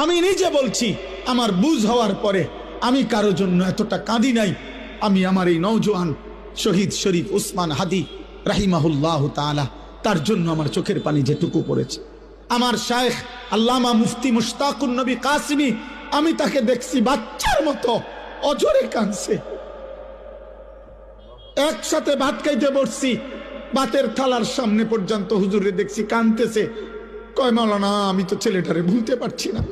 আমি নিজে বলছি, আমার বুঝ হওয়ার পরে আমি কারো জন্য এতটা কাঁদি নাই। আমি আমার এই নওজোয়ান শহীদ শরীফ উসমান হাদি রাহিমাহুল্লাহ তাআলা, তার জন্য আমার চোখের পানি যেটুকু পড়েছে। আমার শায়েখ আল্লামা মুফতি মুশতাকুন নবী কাসিমি, আমি তাকে দেখছি বাচ্চার মতো অজরে কাঁদছে। একসাথে ভাত খাইতে বসছি, ভাতের থালার সামনে পর্যন্ত হুজুরে দেখছি কাঁদতেছে। কয় মাওলানা, আমি তো ছেলেটারে ভুলতে পারছি না।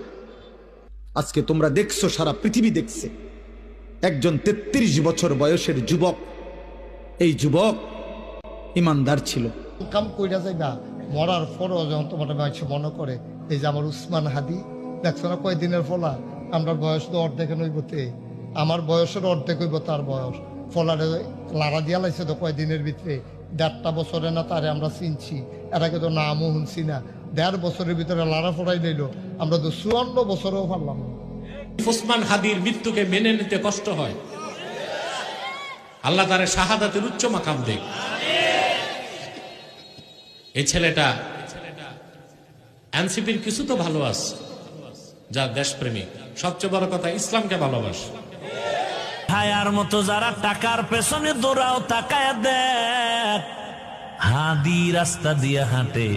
আজকে তোমরা দেখছো, সারা পৃথিবী দেখছে, একজন 33 বছর বয়সের যুবক, এই যুবক ইমানদার ছিল। কাম কইরা যাইবা মরার পরও যখন তোমার মনে করে এই যে আমার উসমান হাদি দেখছো না কয়দিনের ফলা, আমরা বয়স তো অর্ধেক নইবতে, আমার বয়সের অর্ধেক হইব তার বয়স। ফলারে লাড়া দিয়া লাইছে তো কয়দিনের ভিতরে, 1.5 বছরে না তারে আমরা চিনছি, এটাকে তো নামও শুনছি না। 1.5 বছরের ভিতরে লাড়া ফোড়াই নিল, আমরা তো 54 বছরেও পারলাম না। উসমান হাদির মৃত্যুকে মেনে নিতে কষ্ট হয়। আল্লাহ তারে শাহাদাতের উচ্চ মাকাম দেখ। এই ছেলেটা এনসিপির কিছু তো ভালো আছে, যা দেশপ্রেমিক, সবচেয়ে বড় কথা ইসলামকে ভালোবাসে। হায়ার মতো যারা টাকার পেছনে দৌড়াও, তাকায় দেখ হাদি রাস্তা দিয়া হাঁটে,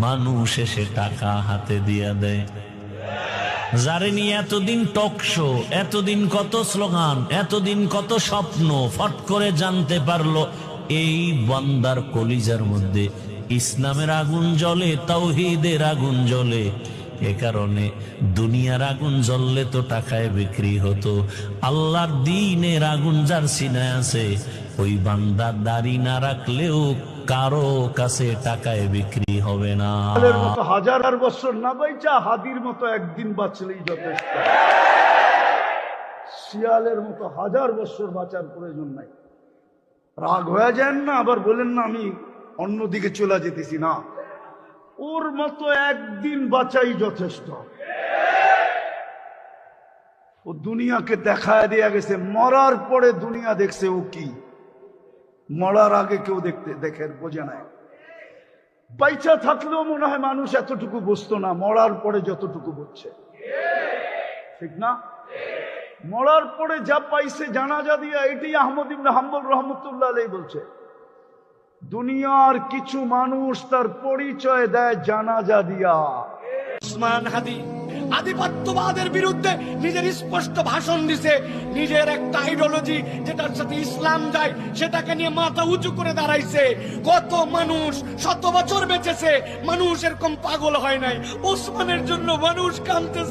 মানুষ এসে টাকা হাতে দিয়া দেয়। যারে নিয়ে এতদিন টক শো, এতদিন কত স্লোগান, এতদিন কত স্বপ্ন, ফট করে জানতে পারলো এই বান্দার কলিজার মধ্যে ইসলামের আগুন জ্বলে, তাওহীদের আগুন জ্বলে। এ কারণে দুনিয়ার আগুন জ্বললে তো টাকায় বিক্রি হতো, আল্লাহর দ্বীনের আগুন যার সিনায় আছে, ওই বান্দা দাড়ি না রাখলেও কারো কাছে টাকায় বিক্রি হবে না। হাজার বছর না বাইচা হাদির মতো একদিন বাঁচলেই যথেষ্ট। শিয়ালের মতো 1000 বছর বাঁচার প্রয়োজন নাই। রাগ হয়ে যান না, আবার বলেন না আমি অন্যদিকে চলে যেতেছি না। ওর মতো একদিন বাঁচাই যথেষ্ট। ও দুনিয়াকে দেখায় দেয়া গেছে, মরার পরে দুনিয়া দেখছে ও কি, মরার আগে কেউ দেখে বোঝে নাই। বাইচা থাকলেও মনে হয় মানুষ এতটুকু বুঝতো না, মরার পরে যতটুকু বুঝছে, ঠিক না? মরার পরে যা পাইছে জানাজা দিয়া, এটি আহমদ ইবনে হাম্বল রহমতুল্লাহ আলাইহি বলছে, দুনিয়ার কিছু মানুষ তার পরিচয় দেয় জানাজা দিয়া। উসমান হাদি আধিপত্যবাদের বিরুদ্ধে নিজের স্পষ্ট ভাষণ দিছে, নিজের একটা আইডিওলজি যেটার সাথে ইসলাম যায় সেটাকে নিয়ে মাথা উঁচু করে দাঁড়াইছে। কত মানুষ 100 বছর বেঁচেছে, মানুষ এরকম পাগল হয় নাই। উসমানের জন্য মানুষ কাঁদতেছে।